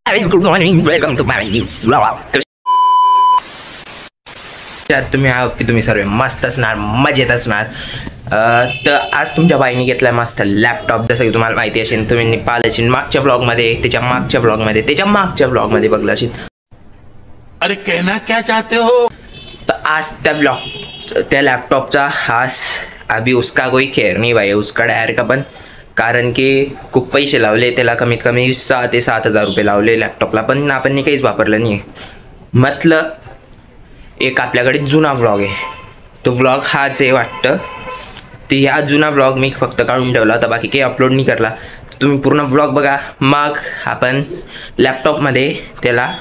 Good morning, welcome to my new vlog. तुम्ही आहोत की तुम्ही सर्व मस्त असणार, मजेत असणार. तर आज तुमच्या बाईने घेतलाय मस्त लॅपटॉप. जसं की तुम्हाला माहिती असेल, तुम्ही पाहिलं असेल मागच्या ब्लॉगमध्ये, त्याच्या मागच्या ब्लॉगमध्ये बघलं असेल. अरे कहना क्या चाहते हो. तर आज त्या लॅपटॉपचा हास अभी उसका कोई खैर नहीं भाई, उसका डायरेक्ट आपण, कारण की खूप पैसे लावले त्याला, कमीत कमी 6 ते 7 हजार रुपये लावले लॅपटॉपला, पण आपण काहीच वापरलं नाही. मतलब एक आपल्याकडे जुना व्लॉग आहे, तो व्लॉग हाच आहे वाटतं. तर ह्या जुना व्लॉग मी फक्त काढून ठेवला होता, बाकी काही अपलोड नाही करला. तुम्ही पूर्ण व्लॉग बघा, मग आपण लॅपटॉपमध्ये त्याला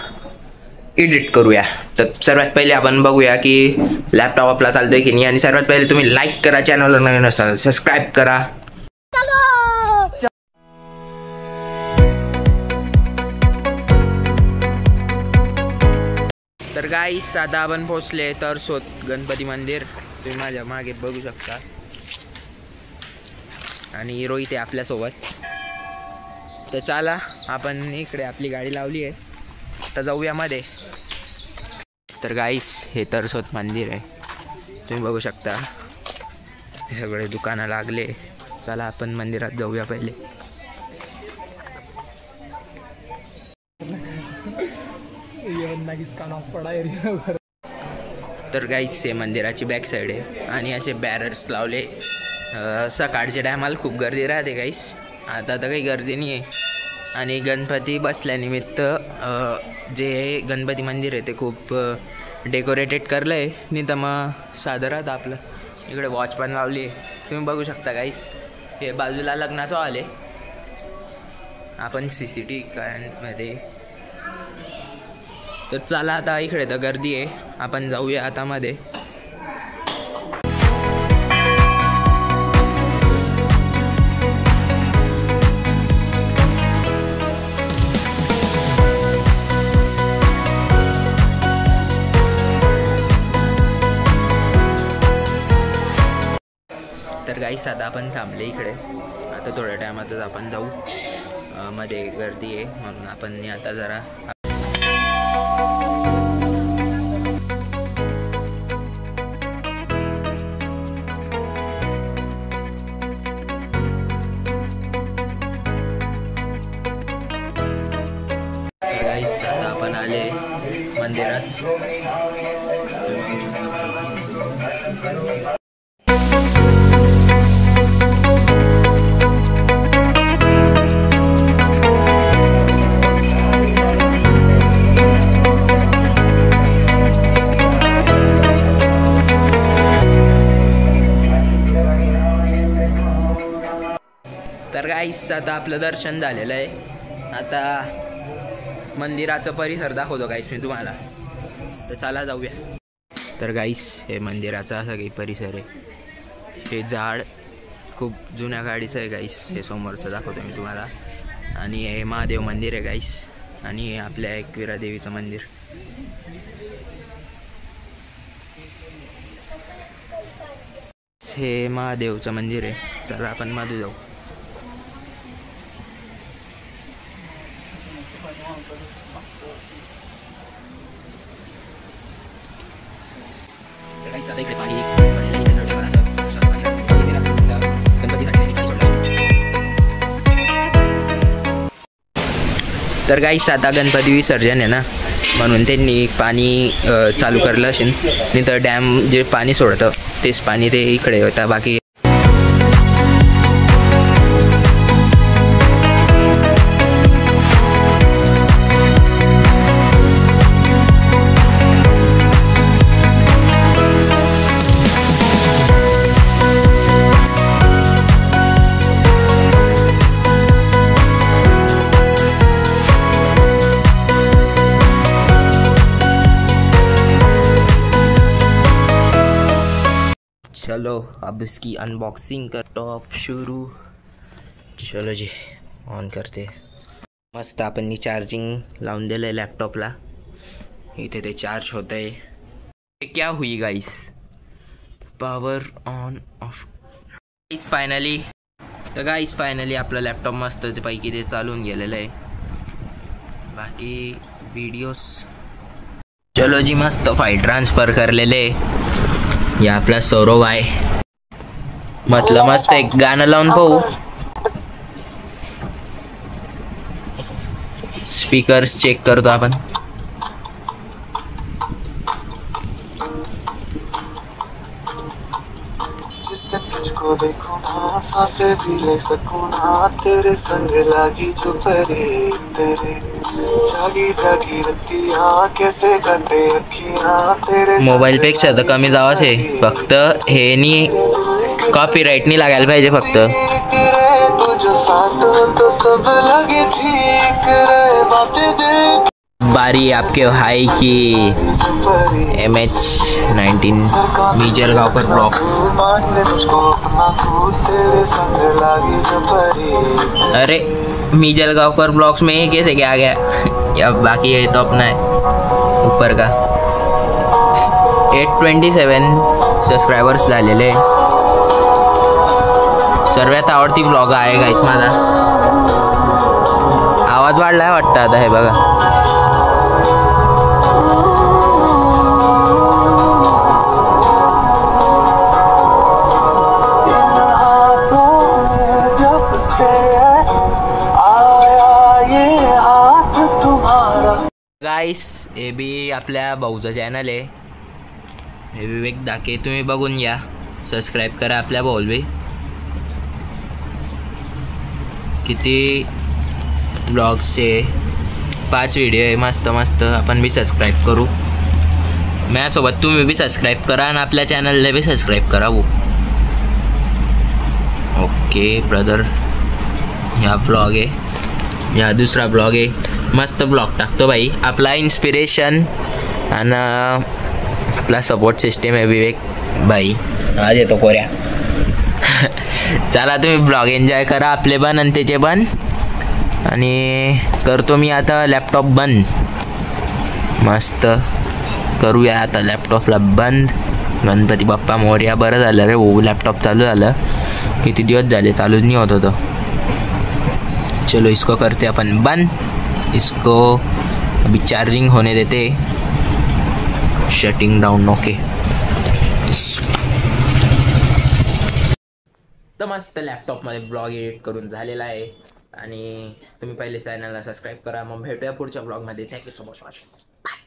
एडिट करूया. तर सर्वात पहिले आपण बघूया की लॅपटॉप आपला चालतोय की नाही. आणि सर्वात पहिले तुम्ही लाईक करा, चॅनलवर नवीन असाल सबस्क्राईब करा. तर गाईस आता आपण पोहोचले तरसोत गणपती मंदिर. तुम्ही माझ्या मागे बघू शकता, आणि रोहित आहे आपल्यासोबत. तर चला, आपण इकडे आपली गाडी लावली आहे, तर जाऊया मध्ये. तर गाईस हे तरसोत मंदिर आहे, तुम्ही बघू शकता, सगळे दुकानं लागले. चला आपण मंदिरात जाऊया पहिले. तर गाईस हे मंदिराची बॅक साईड आहे, आणि असे बॅरर्स लावले. सकाळच्या टायमाला खूप गर्दी राहते गाईस, आता तर काही गर्दी नाही आहे. आणि गणपती बसल्यानिमित्त जे गणपती मंदिर आहे ते खूप डेकोरेटेड करलं आहे. नाही तर मग साधं राहतं आपलं. इकडे वॉच पण लावली आहे, तुम्ही बघू शकता गाईस. हे बाजूला लग्नाचं हॉल आहे. आपण CCTV कॅमेऱ्यामध्ये. तर चला आता, इकडे तर गर्दी आहे, आपण जाऊया आता मध्ये. तर गाईस आता आपण थांबले इकडे, आता थोड्या टायमातच आपण जाऊ. मध्ये गर्दी आहे म्हणून आपण आता जरा. गाईस आता आपण आले मंदिरात. तर गाईस आता आपलं दर्शन झालेलं आहे. आता मंदिराचं परिसर दाखवतो गाईस मी तुम्हाला, तर चला जाऊया. तर गाईस हे मंदिराचा असा काही परिसर आहे. हे झाड खूप जुन्या गाडीचं आहे गाईस, हे समोरचं दाखवतो मी तुम्हाला. आणि हे महादेव मंदिर आहे गाईस, आणि हे आपल्या एकविरा देवीचं मंदिर. हे महादेवचं मंदिर आहे. चला आपण मध्ये जाऊ. तर गाईस आता गणपती विसर्जन आहे ना, म्हणून त्यांनी पाणी चालू करलं असेल. नाही तर डॅम जे पाणी सोडतं तेच पाणी ते इकडे होतं. बाकी चलो अब इसकी अनबॉक्सिंग कर. टॉप शुरू. चलो जी, ऑन करते. मस्त आपण चार्जिंग लावून दिलं आहे लॅपटॉपला. इथे ते चार्ज होत आहे. क्या हुई guys, power on off. Finally तर गाईस फायनली आपला लॅपटॉप मस्त पैकी ते चालून गेलेलं आहे. बाकी वीडियोस चलो जी मस्त फाईल ट्रान्सफर करलेले. या आपला सौरव आहे. म्हटलं मस्त एक गाणं लावून पाहू. स्पीकर्स चेक करतो आपण. तुझको देखूं ना सांसें भी ले सकूं ना तेरे संग लागी जो परी तेरे जागी जागी रतिया कैसे काटे अखियां तेरे मोबाईल पेक्षा तर कमीच आवाज आहे. फक्त हे नी कॉपीराईट नाही लागायला पाहिजे फक्त. तुझे साथ तो सब लगे ठीक रे बातें दिल बारी आपके भाई की MH19 मी जलगावकर ब्लॉक. अरे मी जलगावकर ब्लॉक्स में ये कैसे क्या आ गया. या बाकी ये तो अपना है ऊपर का. 827 सबस्क्रायबर्स झालेले. सर्वात आवडती ब्लॉग आहे गाइस माझा. आवाज वाढलाय वाटतं आता. हे बघा गाइस. हे बी आपल्या भाऊचं चॅनल आहे. हे विवेक दाके. तुम्ही बघून या. सबस्क्राईब करा आपल्या भाऊला बी. किती ब्लॉग्सचे 5 व्हिडिओ आहे मस्त मस्त. आपण बी सबस्क्राईब करू. माझ्यासोबत तुम्ही बी सबस्क्राईब करा आणि आपल्या चॅनलला बी सबस्क्राईब करा भाऊ. Okay brother. ह्या ब्लॉग आहे. या दुसरा ब्लॉग आहे. मस्त ब्लॉग टाकतो भाई. आपला इन्स्पिरेशन आणि आपला सपोर्ट सिस्टीम आहे विवेक भाई. आज येतो कोऱ्या. चला तुम्ही ब्लॉग एन्जॉय करा आपले पण आणि त्याचे पण. आणि करतो मी आता लॅपटॉप बंद. मस्त करूया आता लॅपटॉपला बंद. गणपती बाप्पा मोरया. बरं झालं रे हो लॅपटॉप चालू झालं. किती दिवस झाले चालूच नाही होत होतं. चलो इसको करते अपन बंद. इसको अभी चार्जिंग होने देते. Shutting down. ओके. तर मस्त लॅपटॉपमध्ये ब्लॉग एडिट करून झालेला आहे. आणि तुम्ही पहिले चॅनलला सबस्क्राईब करा. मग भेटूया पुढच्या ब्लॉगमध्ये. Thank you so much watching. Bye.